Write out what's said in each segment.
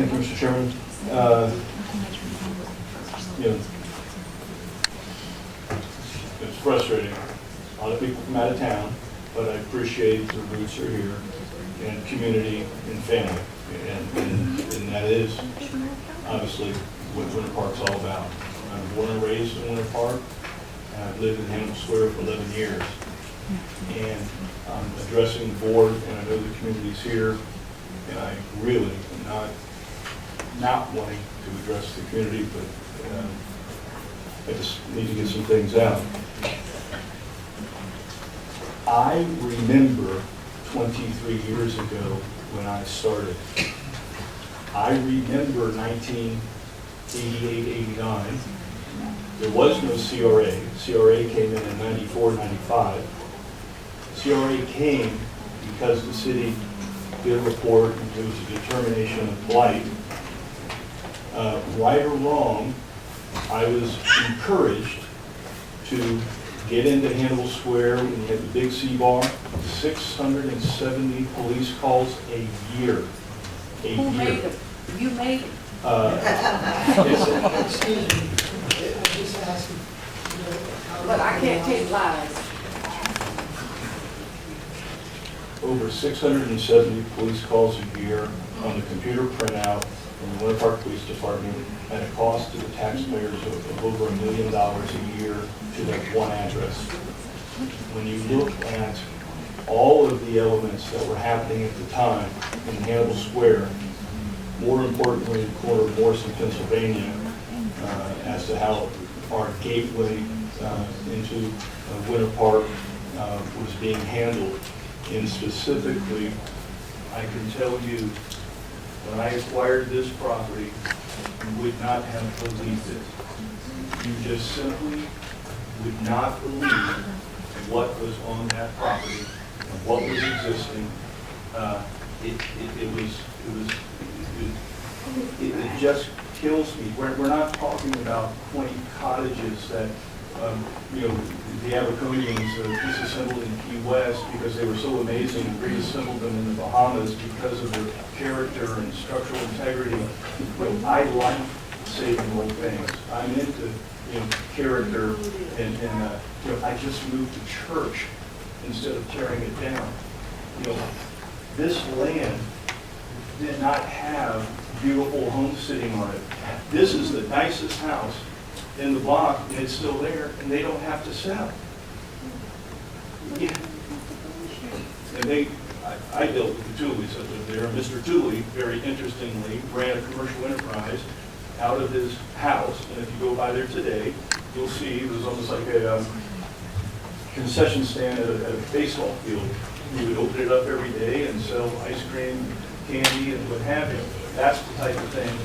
Thank you, Mr. Chairman. You know, it's frustrating. A lot of people from out of town, but I appreciate the roots are here, and community and family, and that is obviously what Winter Park's all about. I'm born and raised in Winter Park, and I've lived in Hannibal Square for 11 years. And I'm addressing the board, and I know the community's here, and I really am not wanting to address the community, but I just need to get some things out. I remember 23 years ago when I started. I remember 1988, 89. There was no CRA. CRA came in 94, 95. CRA came because the city did a report and there was a determination of blight. Right or wrong, I was encouraged to get into Hannibal Square when you had the big C-bar, 670 police calls a year. Who made them? You made them. Excuse me, I'm just asking. But I can't take lies. Over 670 police calls a year on the computer printout from the Winter Park Police Department at a cost to the taxpayers of over $1 million a year to that one address. When you look at all of the elements that were happening at the time in Hannibal Square, more importantly, the corner of Morris and Pennsylvania, as to how our gateway into Winter Park was being handled. And specifically, I can tell you, when I acquired this property, you would not have believed it. You just simply would not believe what was on that property and what was existing. It just kills me. We're not talking about 20 cottages that, the Abaconians disassembled in Key West because they were so amazing and reassembled them in the Bahamas because of their character and structural integrity. I like saving old things. I'm into character, and I just moved to church instead of tearing it down. This land did not have beautiful homes sitting on it. This is the nicest house in the block, and it's still there, and they don't have to sell. Yeah. And I dealt with the Tuoleys that lived there. Mr. Tooley, very interestingly, ran a commercial enterprise out of his house, and if you go by there today, you'll see there's almost like a concession stand at a baseball field. He would open it up every day and sell ice cream, candy, and what have you. That's the type of thing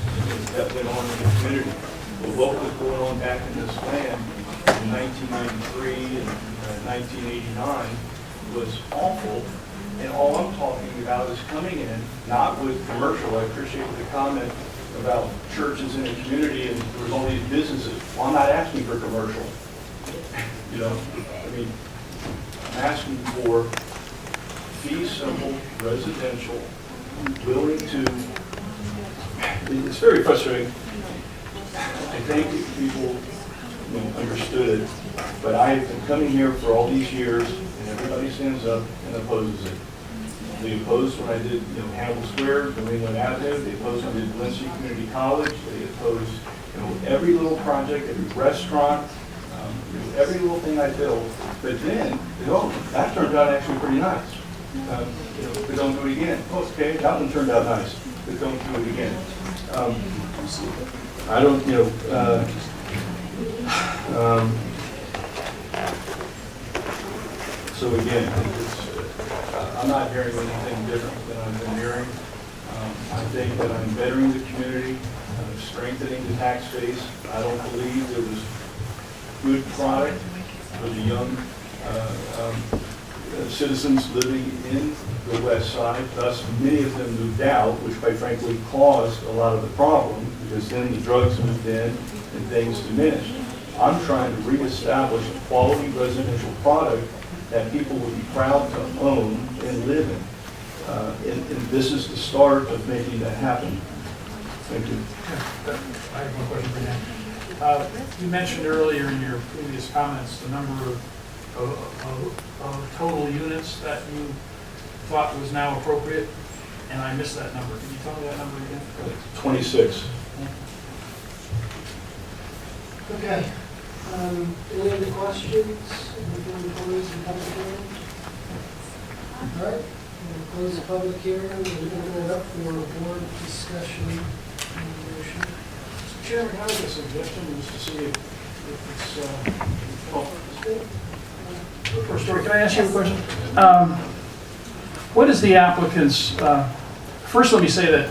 that went on in the community. But what was going on back in this land in 1993 and 1989 was awful. And all I'm talking about is coming in, not with commercial. I appreciate the comment about churches in the community and there was all these businesses. Well, I'm not asking for commercial. I'm asking for fee simple, residential, willing to, it's very frustrating. I think people understood it, but I have been coming here for all these years, and everybody stands up and opposes it. They opposed when I did Hannibal Square, New England Avenue. They opposed when I did Valencia Community College. They opposed every little project, every restaurant, every little thing I built. But then, that turned out actually pretty nice. But don't do it again. Oh, okay, that one turned out nice, but don't do it again. I don't, so again, I'm not hearing anything different than I've been hearing. I think that I'm bettering the community, strengthening the tax base. I don't believe there was good product for the young citizens living in the west side. Thus, many of them moved out, which quite frankly caused a lot of the problem, because then the drugs moved in and things diminished. I'm trying to reestablish a quality residential product that people would be proud to own and live in. And this is the start of making that happen. Thank you. I have one question for you. You mentioned earlier in your previous comments the number of total units that you thought was now appropriate, and I missed that number. Can you tell me that number again? 26. Okay. Any other questions before we close the public hearing? All right, we'll close the public hearing and open it up for board discussion and motion. Mr. Chairman, I have a suggestion, just to see if it's, first, Dory, can I ask you a question? What is the applicant's, first let me say that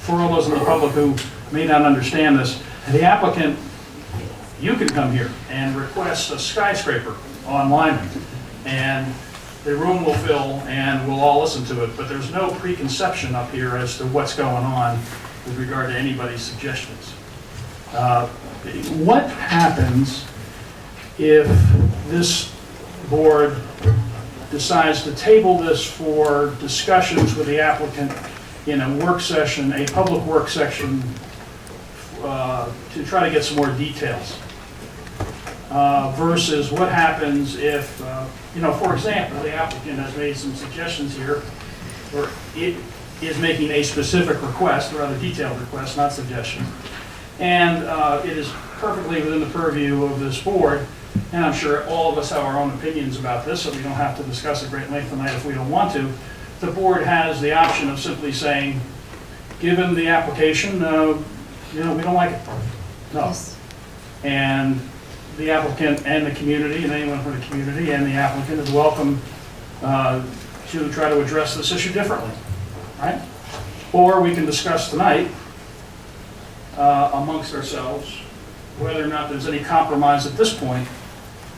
for all those in the public who may not understand this, the applicant, you can come here and request a skyscraper on Lyman, and the room will fill and we'll all listen to it, but there's no preconception up here as to what's going on with regard to anybody's suggestions. What happens if this board decides to table this for discussions with the applicant in a work session, a public work session, to try to get some more details? Versus what happens if, for example, the applicant has made some suggestions here, or it is making a specific request, a rather detailed request, not suggestion, and it is perfectly within the purview of this board, and I'm sure all of us have our own opinions about this, so we don't have to discuss at great length tonight if we don't want to. The board has the option of simply saying, given the application, we don't like it. No. Yes. And the applicant and the community, and anyone from the community and the applicant is welcome to try to address this issue differently, right? Or we can discuss tonight amongst ourselves whether or not there's any compromise at this point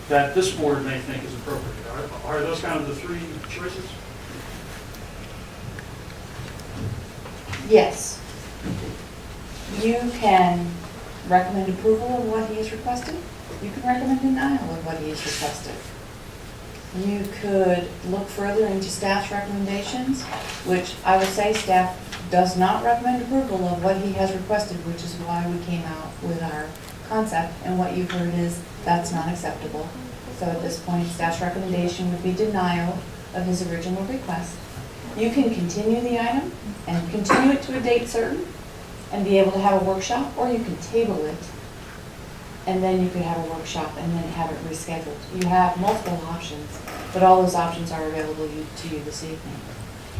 that this board may think is appropriate. Are those kind of the three choices? Yes. You can recommend approval of what he has requested. You can recommend denial of what he has requested. You could look further into staff's recommendations, which I would say staff does not recommend approval of what he has requested, which is why we came out with our concept. And what you've heard is that's not acceptable. So at this point, staff's recommendation would be denial of his original request. You can continue the item and continue it to a date certain and be able to have a workshop, or you can table it and then you could have a workshop and then have it rescheduled. You have multiple options, but all those options are available to you this evening.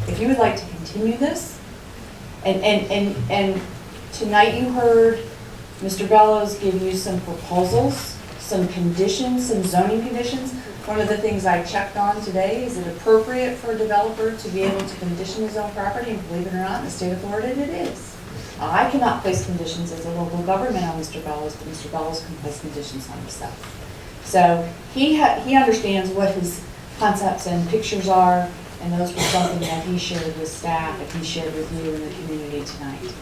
If you would like to continue this, and tonight you heard Mr. Bellows give you some proposals, some conditions, some zoning conditions. One of the things I checked on today, is it appropriate for a developer to be able to condition his own property? And believe it or not, in the state of Florida, it is. I cannot place conditions as a local government on Mr. Bellows, but Mr. Bellows can place conditions on himself. So he understands what his concepts and pictures are, and those were something that he shared with staff and he shared with you in the community tonight.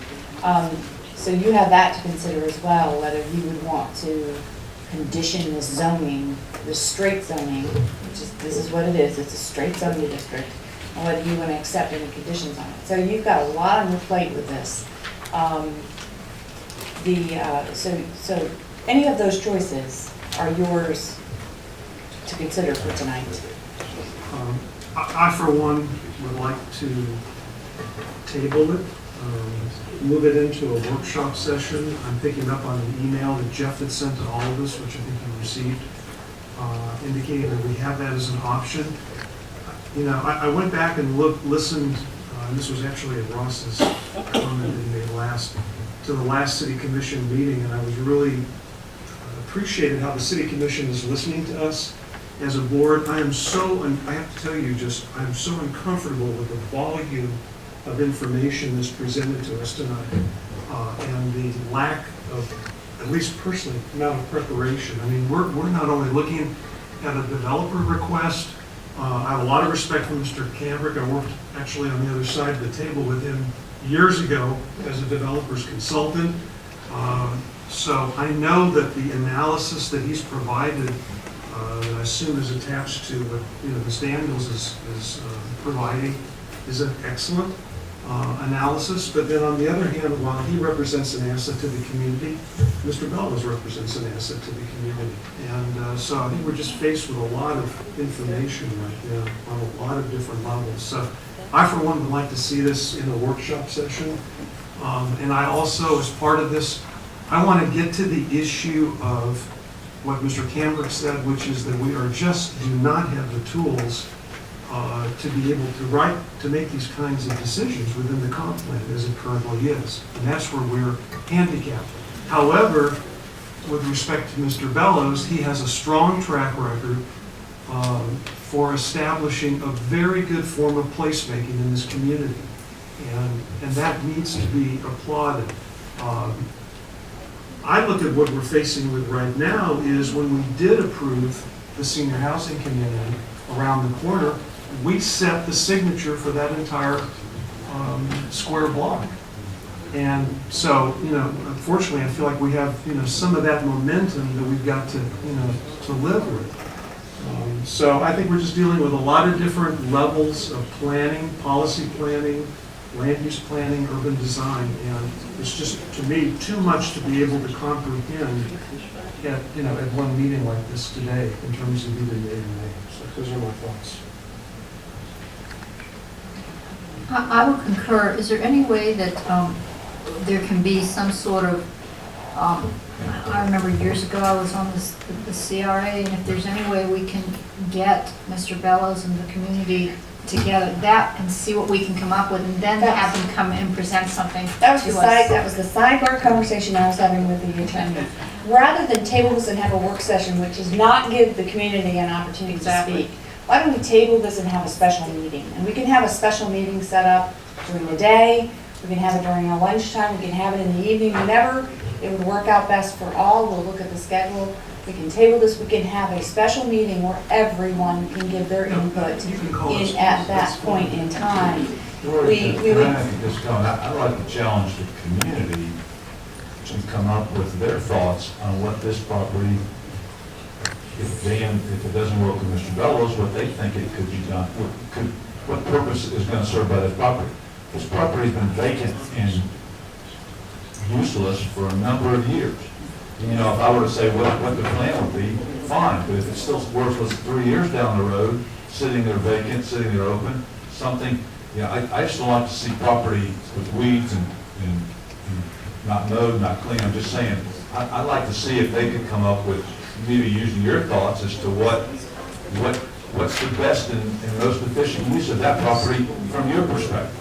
So you have that to consider as well, whether you would want to condition this zoning, this straight zoning, which is, this is what it is, it's a straight zoning district, and whether you want to accept any conditions on it. So you've got a lot on your plate with this. So any of those choices are yours to consider for tonight. I, for one, would like to table it, move it into a workshop session. I'm picking up on an email that Jeff had sent to all of us, which I think you received, indicating that we have that as an option. You know, I went back and listened, and this was actually at Ross's comment in the last city commission meeting, and I was really appreciated how the city commission is listening to us as a board. I have to tell you, I am so uncomfortable with the volume of information that's presented to us tonight, and the lack of, at least personally, amount of preparation. I mean, we're not only looking at a developer request. I have a lot of respect for Mr. Cambrick. I worked actually on the other side of the table with him years ago as a developer's consultant. So I know that the analysis that he's provided, that I assume is attached to what Ms. Daniels is providing, is excellent. analysis, but then on the other hand, while he represents an asset to the community, Mr. Bellows represents an asset to the community. And so I think we're just faced with a lot of information right now on a lot of different levels. So I, for one, would like to see this in a workshop session. And I also, as part of this, I want to get to the issue of what Mr. Cambrick said, which is that we do not have the tools to be able to make these kinds of decisions within the comp plan as it currently is. And that's where we're handicapped. However, with respect to Mr. Bellows, he has a strong track record for establishing a very good form of placemaking in this community. And that needs to be applauded. I look at what we're facing with right now is when we did approve the senior housing community around the corner, we set the signature for that entire square block. And so, unfortunately, I feel like we have, some of that momentum that we've got to, to live with. So I think we're just dealing with a lot of different levels of planning, policy planning, land use planning, urban design, and it's just, to me, too much to be able to comprehend at, at one meeting like this today in terms of either yea or nay. So those are my thoughts. I would concur. Is there any way that there can be some sort of, I remember years ago I was on the CRA, and if there's any way we can get Mr. Bellows and the community together, that, and see what we can come up with, and then have them come and present something That was to the us. that was the sidebar conversation I was having with the attorney. Rather than table this and have a work session, which does not give the community an opportunity Exactly. to speak, why don't we table this and have a special meeting? And we can have a special meeting set up during the day, we can have it during our lunchtime, we can have it in the evening, whenever it would work out best for all. We'll look at the schedule. We can table this, we can have a special meeting where everyone can give their input You can call it in at that point in time. We Can would, I just comment? I'd like to challenge the community to come up with their thoughts on what this property, if it doesn't work with Mr. Bellows, what they think it could be done, what purpose is going to serve by this property. This property's been vacant and useless for a number of years. If I were to say what the plan would be, fine, but if it's still worthless 3 years down the road, sitting there vacant, sitting there open, something, I just don't like to see property with weeds and not mowed, not clean. I'm just saying, I'd like to see if they could come up with, maybe using your thoughts as to what's the best and most efficient use of that property from your perspective.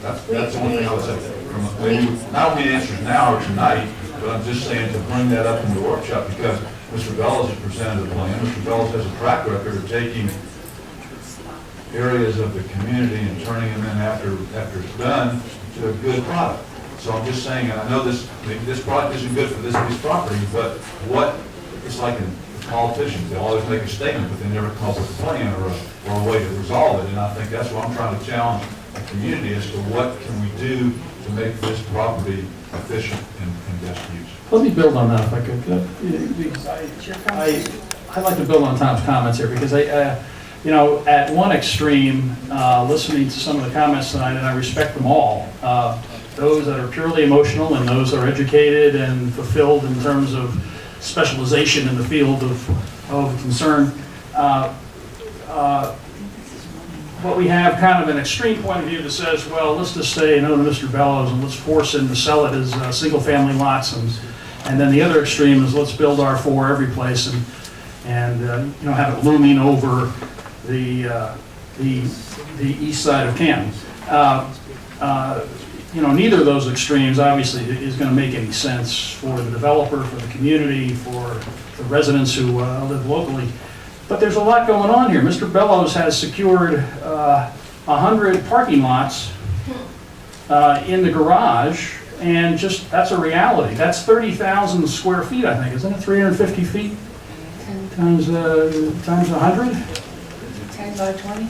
That's the one thing I would say. Not only answers now or tonight, but I'm just saying to bring that up in the workshop because Mr. Bellows has presented a plan. Mr. Bellows has a track record of taking areas of the community and turning them in after it's done to a good product. So I'm just saying, and I know this product isn't good for this piece of property, but it's like in politicians, they always make a statement, but they never come up with a plan or a way to resolve it. And I think that's what I'm trying to challenge the community as to what can we do to make this property efficient and best use. Let me build on that if I could. I'd like to build on Tom's comments here because at one extreme, listening to some of the comments tonight, and I respect them all, those that are purely emotional and those that are educated and fulfilled in terms of specialization in the field of concern. But we have kind of an extreme point of view that says, well, let's just say no to Mr. Bellows and let's force him to sell it as single-family lots, and then the other extreme is let's build R4 every place and have it looming over the east side of Canton. Neither of those extremes obviously is going to make any sense for the developer, for the community, for the residents who live locally. But there's a lot going on here. Mr. Bellows has secured 100 parking lots in the garage, and just that's a reality. That's 30,000 square feet, I think, isn't it? 350 feet times 100? 10 by 20?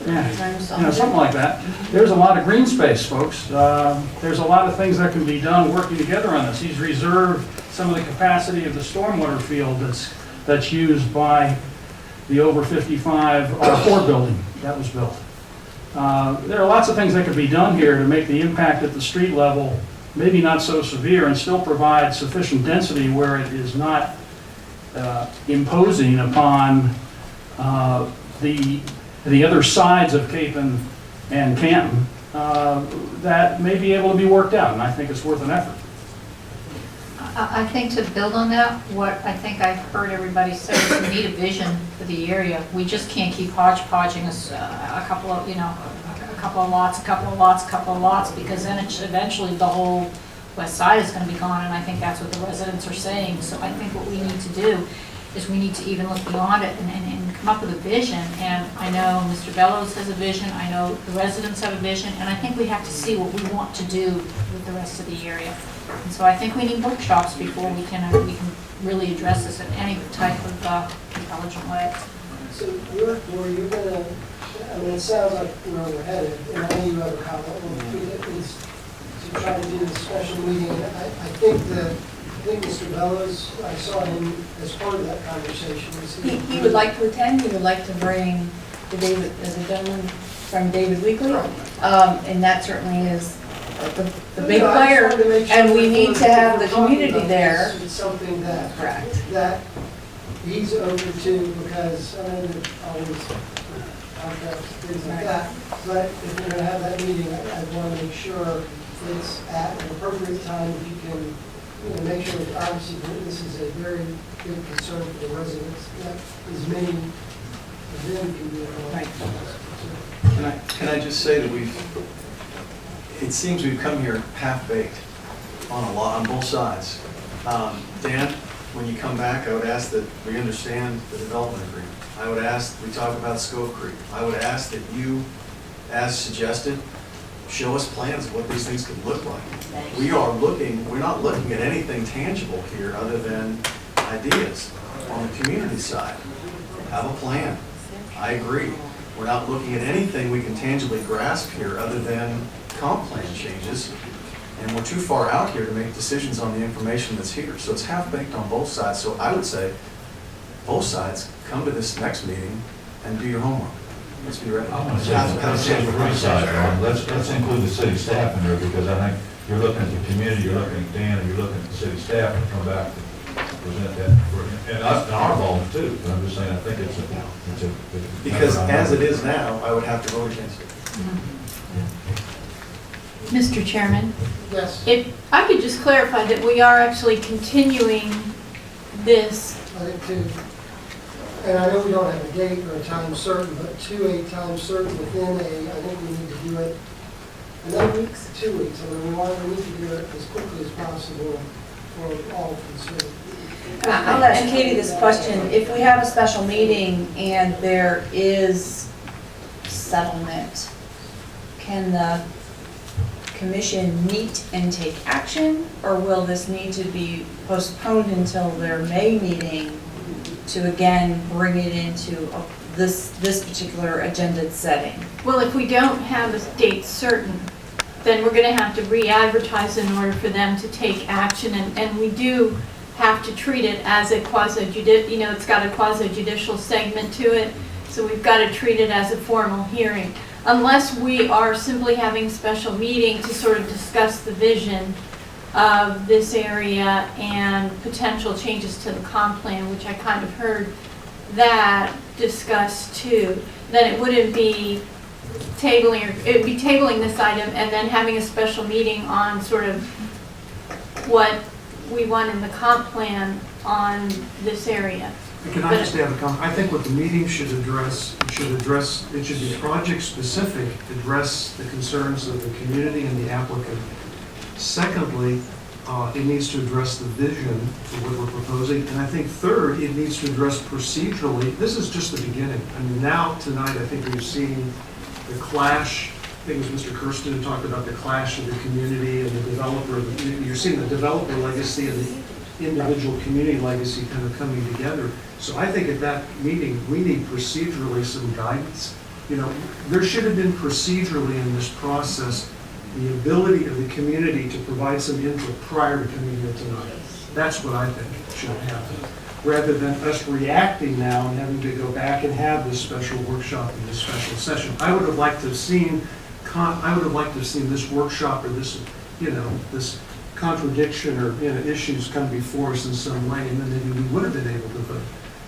Yeah, something like that. There's a lot of green space, folks. There's a lot of things that can be done working together on this. He's reserved some of the capacity of the stormwater field that's used by the over 55 R4 building that was built. There are lots of things that could be done here to make the impact at the street level maybe not so severe and still provide sufficient density where it is not imposing upon the other sides of Cape and Canton that may be able to be worked out, and I think it's worth an effort. I think to build on that, what I think I've heard everybody say is we need a vision for the area. We just can't keep hodgepodging a couple of, a couple of lots, a couple of lots, a couple of lots, because then eventually the whole west side is going to be gone, and I think that's what the residents are saying. So I think what we need to do is we need to even look beyond it and come up with a vision. And I know Mr. Bellows has a vision, I know the residents have a vision, and I think we have to see what we want to do with the rest of the area. And so I think we need workshops before we can really address this in any type of intelligent way. So you're gonna, I mean, it sounds like where we're headed, and I know you have a comment, is to try to do the special meeting. I think Mr. Bellows, I saw him as part of that conversation. He would like to attend, he would like to bring the David, as a gentleman from David Weekly, and that certainly is the big player, and we need to have the community there. It's something that, Correct. that he's open to, because I know that always contracts, things like that, but if we're gonna have that meeting, I want to make sure it's at an appropriate time, if you can, make sure that obviously this is a very big concern for the residents, that as many of them can be involved. Right. Can I just say that it seems we've come here half-baked on both sides. Dan, when you come back, I would ask that we understand the development agreement. I would ask, we talk about Scope Creek. I would ask that you, as suggested, show us plans of what these things could look like. We're not looking at anything tangible here other than ideas on the community side. Have a plan. I agree. We're not looking at anything we can tangibly grasp here other than comp plan changes, and we're too far out here to make decisions on the information that's here. So it's half-baked on both sides. So I would say, both sides, come to this next meeting and do your homework. Let's be ready. I want to say, let's include the city staff in there, because I think you're looking at the community, you're looking at Dan, and you're looking at the city staff to come back to present that, and us, and our involvement too. But I'm just saying, I think it's a. Because as it is now, I would have to vote against it. Mr. Chairman, Yes, if I could just clarify that we are actually continuing this. I think too. And I know we don't have a date or a time certain, but to a time certain within I think we need to do it in 8 weeks, 2 weeks. I mean, we need to do it as quickly as possible for all concerned. I'll ask Katie this question. If we have a special meeting and there is settlement, can the commission meet and take action? Or will this need to be postponed until their May meeting to again bring it into this particular agenda setting? Well, if we don't have a date certain, then we're going to have to re-advertise in order for them to take action, and we do have to treat it as a quasi-judicial, it's got a quasi-judicial segment to it, so we've got to treat it as a formal hearing. Unless we are simply having a special meeting to sort of discuss the vision of this area and potential changes to the comp plan, which I kind of heard that discussed too, then it wouldn't be tabling, or it would be tabling this item and then having a special meeting on sort of what we want in the comp plan on this area. Can I just add a comment? I think what the meeting should address, it should be project-specific, address the concerns of the community and the applicant. Secondly, it needs to address the vision for what we're proposing. And I think third, it needs to address procedurally. This is just the beginning. I mean, now, tonight, I think we've seen the clash. I think it was Mr. Kirsten who talked about the clash of the community and the developer. You're seeing the developer legacy and the individual community legacy kind of coming together. So I think at that meeting, we need procedurally some guidance. There should have been procedurally in this process the ability of the community to provide some input prior to coming here tonight. That's what I think should happen, rather than us reacting now and having to go back and have this special workshop and this special session. I would have liked to have seen, this workshop or this, this contradiction or, issues come before us in some way, and then maybe we would have been able to vote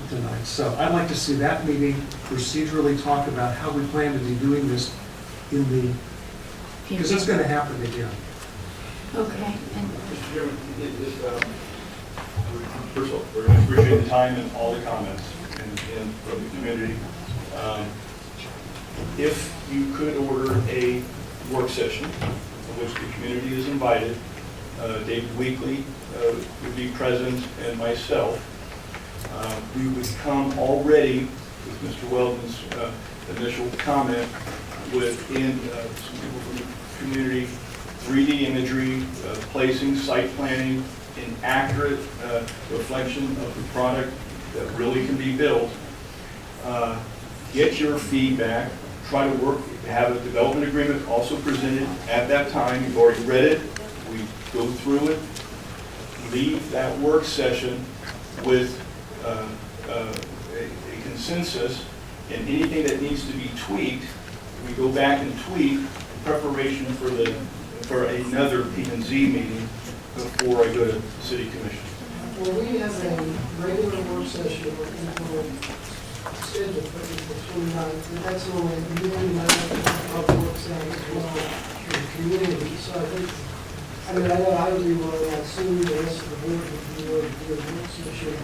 tonight. So I'd like to see that meeting procedurally talk about how we plan to be doing this because it's going to happen again. Okay, and Mr. Chairman, first of all, we're going to appreciate the time and all the comments and from the community. If you could order a work session, of which the community is invited, David Weekly would be present and myself, we would come already with Mr. Weldon's initial comment within some people from the community, 3D imagery, placing, site planning, an accurate reflection of the product that really can be built. Get your feedback, try to work, have a development agreement also presented at that time. You've already read it, we go through it, leave that work session with a consensus, and anything that needs to be tweaked, we go back and tweak in preparation for another P&Z meeting before I go to City Commission. Well, we have a regular work session or informal schedule for April 29th, and that's only a meeting that works out as well in the community. So I know I would be willing, I assume the rest of the board would be willing to do a work session.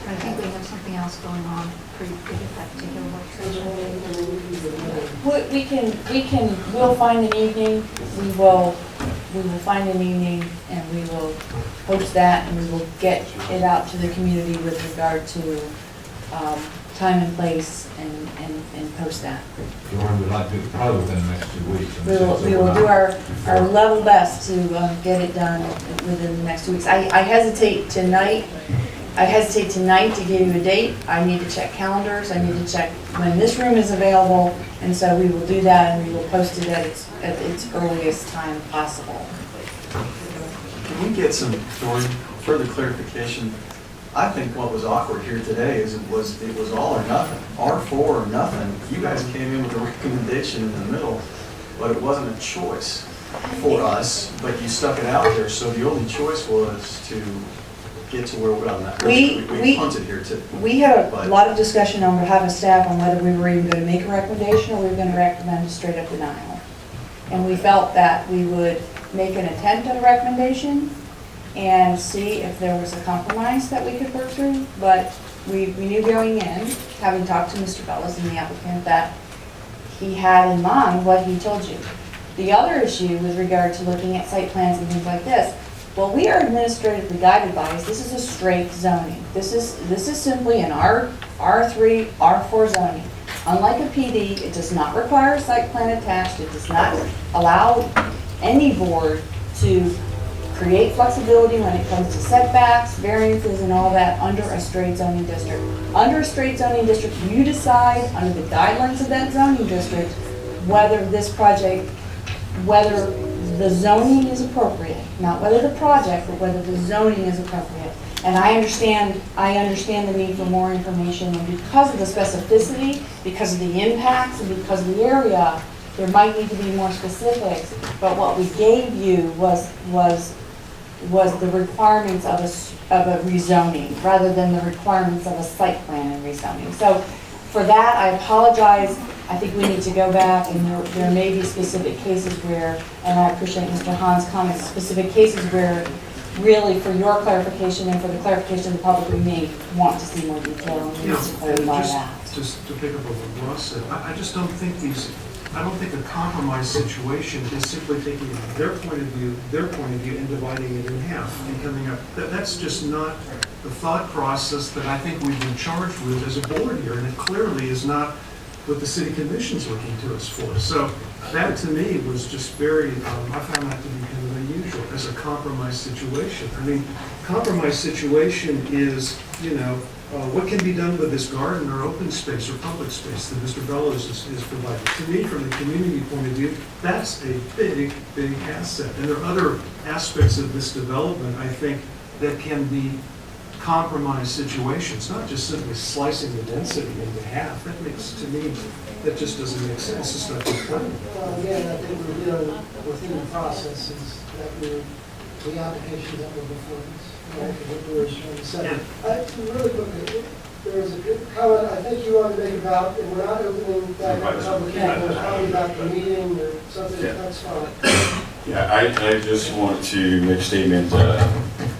I think we have something else going on for that particular work session. We'll find an evening, we will find an evening, and we will post that, and we will get it out to the community with regard to time and place, and post that. Jordan would like to, probably within the next 2 weeks. We will do our level best to get it done within the next 2 weeks. I hesitate tonight to give you a date. I need to check calendars, I need to check when this room is available, and so we will do that, and we will post it at its earliest time possible. Can we get some further clarification? I think what was awkward here today is it was all or nothing, R4 or nothing. You guys came in with a recommendation in the middle, but it wasn't a choice for us, but you stuck it out there, so the only choice was to get to where we're on that. We punted here too. We had a lot of discussion on behalf of staff on whether we were even going to make a recommendation or we were going to recommend a straight up denial. And we felt that we would make an attempt at a recommendation and see if there was a compromise that we could work through. But we knew going in, having talked to Mr. Bellis and the applicant, that he had in mind what he told you. The other issue with regard to looking at site plans and things like this, well, we are administratively guided by this is a straight zoning. This is simply an R3, R4 zoning. Unlike a PD, it does not require a site plan attached. It does not allow any board to create flexibility when it comes to setbacks, variances, and all that under a straight zoning district. Under a straight zoning district, you decide under the guidelines of that zoning district whether this project, whether the zoning is appropriate, not whether the project, but whether the zoning is appropriate. And I understand the need for more information, and because of the specificity, because of the impacts, and because of the area, there might need to be more specifics. But what we gave you was the requirements of a rezoning, rather than the requirements of a site plan and rezoning. So for that, I apologize. I think we need to go back, and there may be specific cases where, and I appreciate Mr. Hahn's comments, specific cases where really for your clarification and for the clarification of the public, we may want to see more detail and we need to clarify that. Just to pick up on what Ross said, I just don't think a compromise situation is simply taking their point of view and dividing it in half and coming up. That's just not the thought process that I think we've been charged with as a board here, and it clearly is not what the city commission's looking to us for. So that to me was just very, I found that to be kind of unusual as a compromise situation. I mean, compromise situation is, what can be done with this garden or open space or public space that Mr. Bellows is providing. To me, from the community point of view, that's a big, big asset. And there are other aspects of this development, I think, that can be compromise situations, not just simply slicing the density into half. That makes, to me, that just doesn't make sense. It's not good planning. Well, again, I think we're dealing within the processes that we're, the applications that were before us. Right? What we were trying to say. Really quickly, there was a good comment I think you wanted to make about, and we're not opening back up public hearing, it was probably about the meeting or something, that's fine. Yeah, I just want to make a statement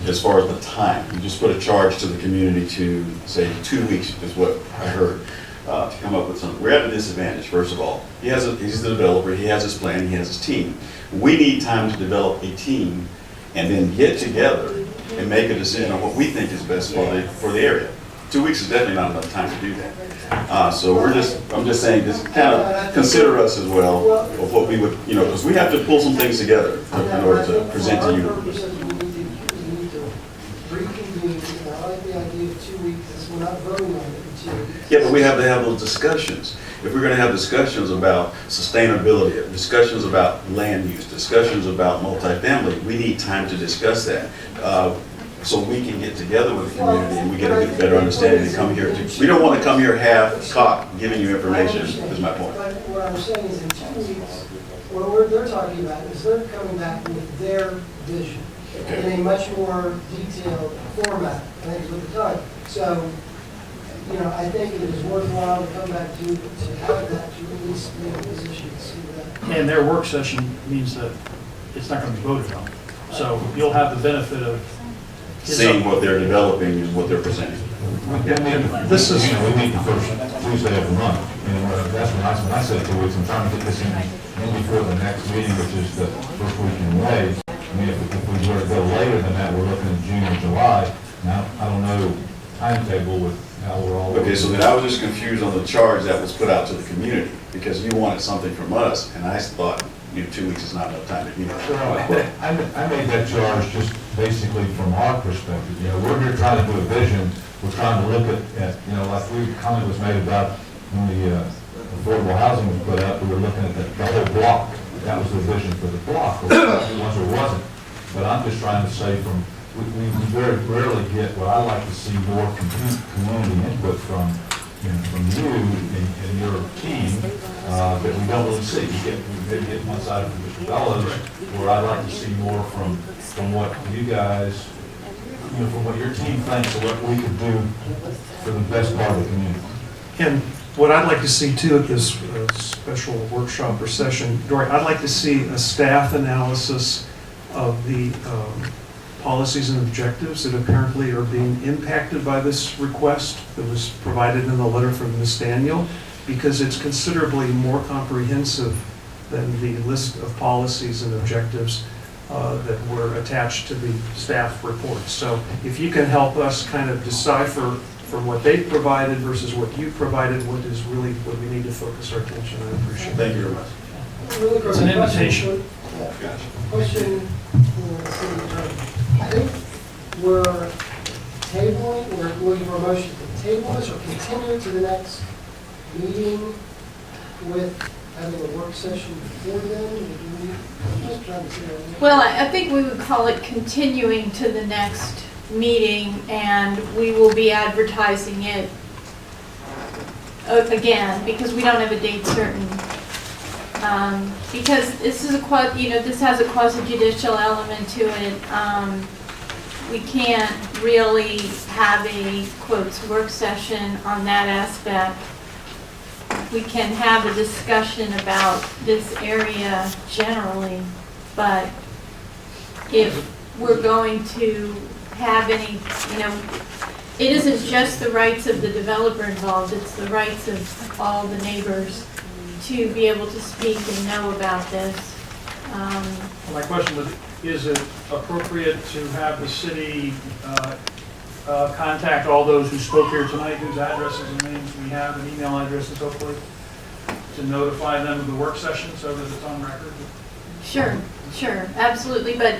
as far as the time. You just put a charge to the community to, say, 2 weeks is what I heard, to come up with something. We're at a disadvantage, first of all. He's the developer, he has his plan, he has his team. We need time to develop a team and then get together and make a decision on what we think is best for the area. 2 weeks is definitely not enough time to do that. So I'm just saying, just kind of consider us as well of what we would, because we have to pull some things together in order to present to you. We need to reconvene. I like the idea of 2 weeks, because we're not voting on it in 2 weeks. Yeah, but we have to have those discussions. If we're going to have discussions about sustainability, discussions about land use, discussions about multifamily, we need time to discuss that. So we can get together with the community and we get a better understanding and come here. We don't want to come here half-cocked giving you information, is my point. But what I'm saying is in 2 weeks, what they're talking about is they're coming back with their vision in a much more detailed format, I think is what they're talking. So, I think it is worthwhile to come back to have that, to at least be in a position to see that. And their work session means that it's not going to be voted on. So you'll have the benefit of Seeing what they're developing and what they're presenting. This is, we meet the first Tuesday of the month, and that's when I said 2 weeks, I'm trying to get this in before the next meeting, which is the first week in May. I mean, if we were to go later than that, we're looking at June or July. Now, I don't know timetable with how we're all. Okay, so then I was just confused on the charge that was put out to the community, because you wanted something from us, and I thought, 2 weeks is not enough time to do that. I made that charge just basically from our perspective. We're here trying to do a vision. We're trying to look at like comment was made about when the affordable housing was put up, we were looking at the whole block. That was the vision for the block, or it was or wasn't. But I'm just trying to say we very rarely get what I like to see more community input from you and your team that we don't really see. We get one side from Mr. Bellows, where I'd like to see more from what you guys, from what your team thinks of what we could do for the best part of the community. and what I'd like to see too at this special workshop or session, Dory, I'd like to see a staff analysis of the policies and objectives that apparently are being impacted by this request that was provided in the letter from Ms. Daniel, because it's considerably more comprehensive than the list of policies and objectives that were attached to the staff report. So if you can help us kind of decipher from what they provided versus what you provided, what is really what we need to focus our attention on, I appreciate it. Thank you very much. Really quick, It's an invitation. Question for the city attorney. I think we're tabling, we're looking for a motion to table this or continue to the next meeting with having a work session before then? I'm just trying to figure out. Well, I think we would call it continuing to the next meeting, and we will be advertising it again, because we don't have a date certain. Because this is this has a quasi-judicial element to it. We can't really have a, quotes, work session on that aspect. We can have a discussion about this area generally, but if we're going to have any, it isn't just the rights of the developer involved, it's the rights of all the neighbors to be able to speak and know about this. My question was, is it appropriate to have the city contact all those who spoke here tonight, whose addresses and names we have, and email addresses hopefully, to notify them of the work session so that it's on record? Sure, absolutely, but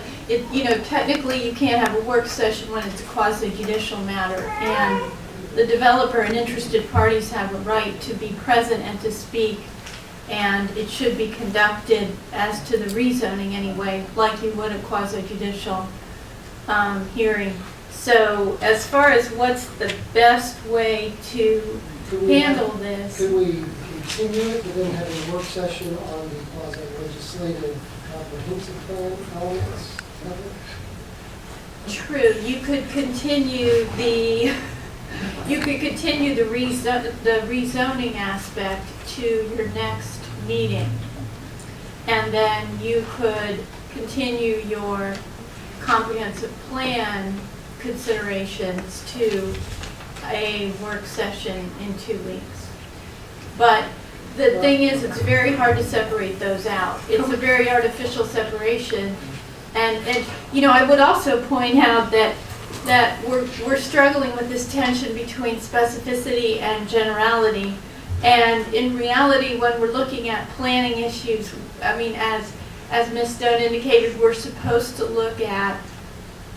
technically you can't have a work session when it's a quasi-judicial matter, and the developer and interested parties have a right to be present and to speak, and it should be conducted as to the rezoning anyway, like you would a quasi-judicial. hearing. So as far as what's the best way to Could we have- handle this, Could we continue it, but then have a work session on the quasi-legislative comprehensive plan elements of it? true, you could continue the, the rezoning aspect to your next meeting. And then you could continue your comprehensive plan considerations to a work session in 2 weeks. But the thing is, it's very hard to separate those out. It's a very artificial separation. And you know, I would also point out that we're struggling with this tension between specificity and generality. And in reality, when we're looking at planning issues, I mean, as Ms. Stone indicated, we're supposed to look at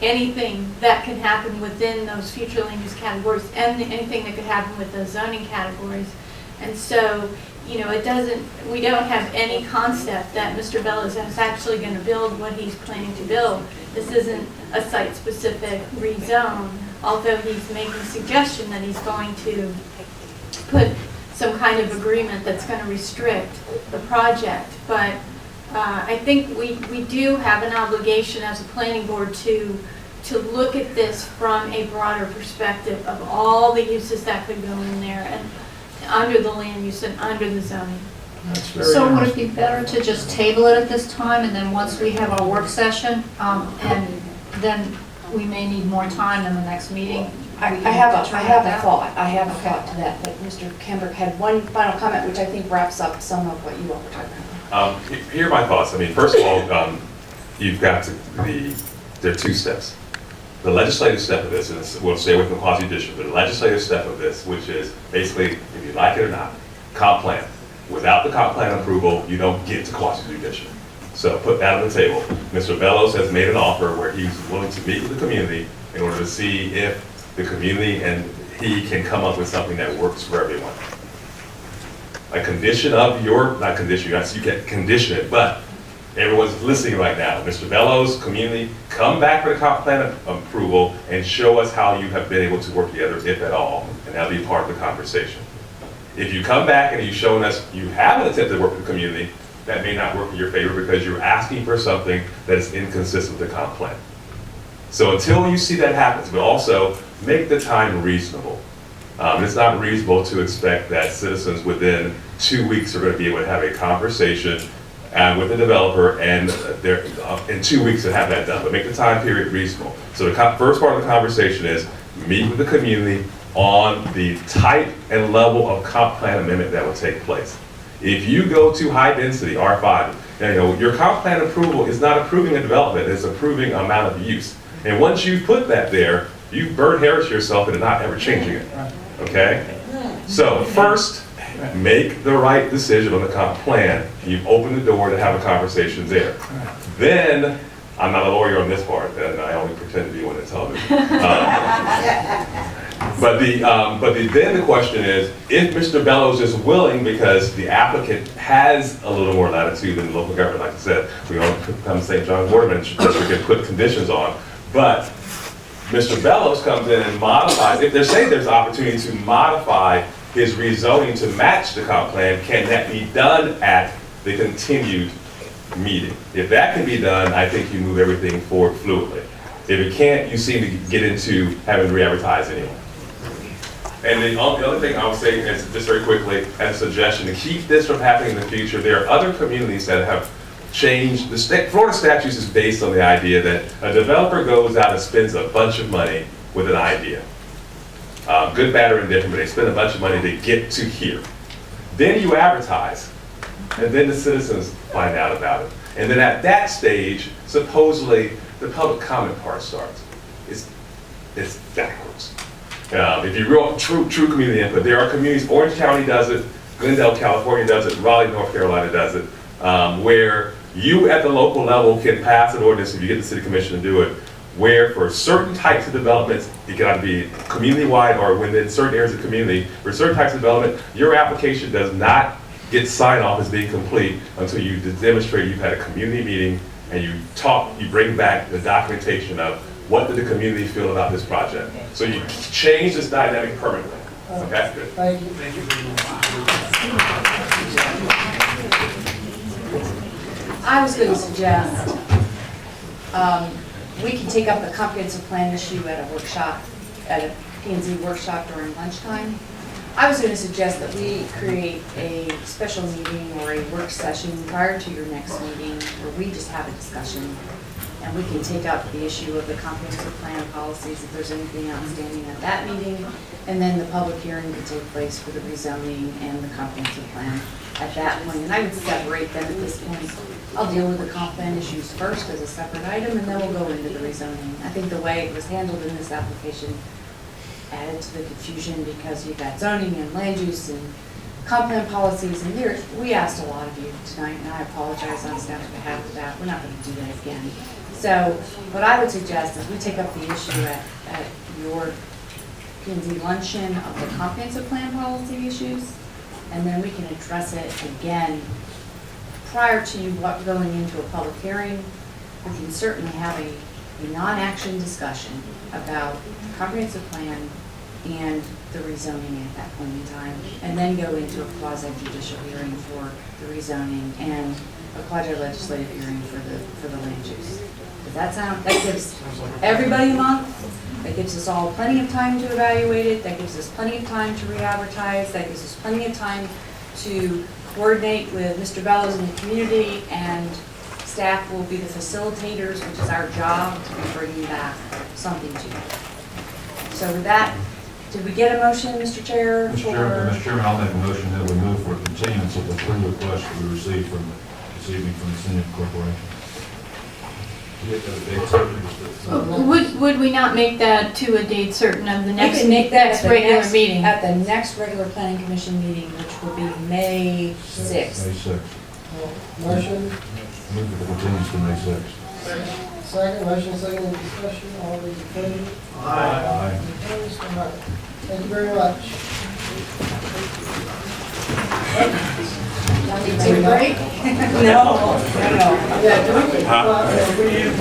anything that can happen within those future land use categories and anything that could happen with those zoning categories. And so, you know, we don't have any concept that Mr. Bellows is actually going to build what he's planning to build. This isn't a site-specific rezone, although he's making a suggestion that he's going to put some kind of agreement that's going to restrict the project. But I think we do have an obligation as a planning board to look at this from a broader perspective of all the uses that could go in there and under the land use and under the zoning. That's very So would it interesting. be better to just table it at this time, and then once we have our work session, and then we may need more time in the next meeting? I we can have a determine that? thought, I have a thought to that, but Mr. Kemberg had one final comment, which I think wraps up some of what you all were talking about. Here are my thoughts. I mean, first of all, you've got there are 2 steps. The legislative step of this, and we'll stay away from the quasi-judicial, but the legislative step of this, which is basically, if you like it or not, comp plan. Without the comp plan approval, you don't get to quasi-judicial. So put that on the table. Mr. Bellows has made an offer where he's willing to meet with the community in order to see if the community and he can come up with something that works for everyone. A condition of not condition, you can't condition it, but everyone's listening right now. Mr. Bellows, community, come back for the comp plan approval and show us how you have been able to work together, if at all, and that'll be part of the conversation. If you come back and you've shown us you haven't attempted to work with the community, that may not work in your favor because you're asking for something that is inconsistent with the comp plan. So until you see that happens, but also make the time reasonable. It's not reasonable to expect that citizens within 2 weeks are going to be able to have a conversation with the developer and in 2 weeks to have that done, but make the time period reasonable. So the first part of the conversation is meet with the community on the type and level of comp plan amendment that will take place. If you go to high density, R5, your comp plan approval is not approving a development, it's approving amount of use. And once you put that there, you've bird heritage yourself into not ever changing it, okay? So first, make the right decision on the comp plan. You've opened the door to have a conversation there. Then, I'm not a lawyer on this part, and I only pretend to be one in television. Then the question is, if Mr. Bellows is willing, because the applicant has a little more latitude than the local government, like I said, we don't become St. John Waterman District and put conditions on, but Mr. Bellows comes in and modifies, if they're saying there's opportunity to modify his rezoning to match the comp plan, can that be done at the continued meeting? If that can be done, I think you move everything forward fluidly. If it can't, you seem to get into having to re-advertise anyway. And the other thing I would say is, just very quickly, as a suggestion, to keep this from happening in the future, there are other communities that have changed. Florida statutes is based on the idea that a developer goes out and spends a bunch of money with an idea. Good, bad, or indifferent, but they spend a bunch of money to get to here. Then you advertise, and then the citizens find out about it. And then at that stage, supposedly, the public comment part starts. It's backwards. If you want true community input, there are communities, Orange County does it, Glendale, California does it, Raleigh, North Carolina does it, where you at the local level can pass an ordinance, if you get the city commission to do it, where for certain types of developments, it can be community-wide or within certain areas of community, for certain types of development, your application does not get signed off as being complete until you demonstrate you've had a community meeting and you bring back the documentation of what did the community feel about this project? So you change this dynamic permanently, okay? Good. Thank you. Thank you very much. I was going to suggest, we can take up the comprehensive plan issue at a workshop, at a P&Z workshop during lunchtime. I was going to suggest that we create a special meeting or a work session prior to your next meeting where we just have a discussion and we can take up the issue of the comprehensive plan policies if there's anything outstanding at that meeting. And then the public hearing could take place for the rezoning and the comprehensive plan at that point. And I would separate them at this point. I'll deal with the comp plan issues first as a separate item and then we'll go into the rezoning. I think the way it was handled in this application added to the confusion because you've got zoning and land use and comp plan policies, and we asked a lot of you tonight, and I apologize on staff's behalf for that. We're not going to do that again. So what I would suggest is we take up the issue at your P&Z luncheon of the comprehensive plan policy issues, and then we can address it again prior to you going into a public hearing. We can certainly have a non-action discussion about the comprehensive plan and the rezoning at that point in time, and then go into a quasi-judicial hearing for the rezoning and a quasi-legislative hearing for the land use. Does that sound, that gives everybody a month, that gives us all plenty of time to evaluate it, that gives us plenty of time to re-advertise, that gives us plenty of time to coordinate with Mr. Bellows and the community, and staff will be the facilitators, which is our job, to be bringing back something to you. So with that, did we get a motion, Mr. Chair? Mr. Chairman, I'll make a motion that we move for continuance of the three requests we received from this evening from the Senate Corporation. Would we not make that to a date certain of the We next, can make that next at the regular next- meeting? At the next regular planning commission meeting, which will be May 6th. May 6th. Motion, Move for the continuance to May 6th. second, motion, second, any discussion, all those in favor? Aye. Opposed? All right. Thank you very much. Take a break? No, no. Yeah, do we-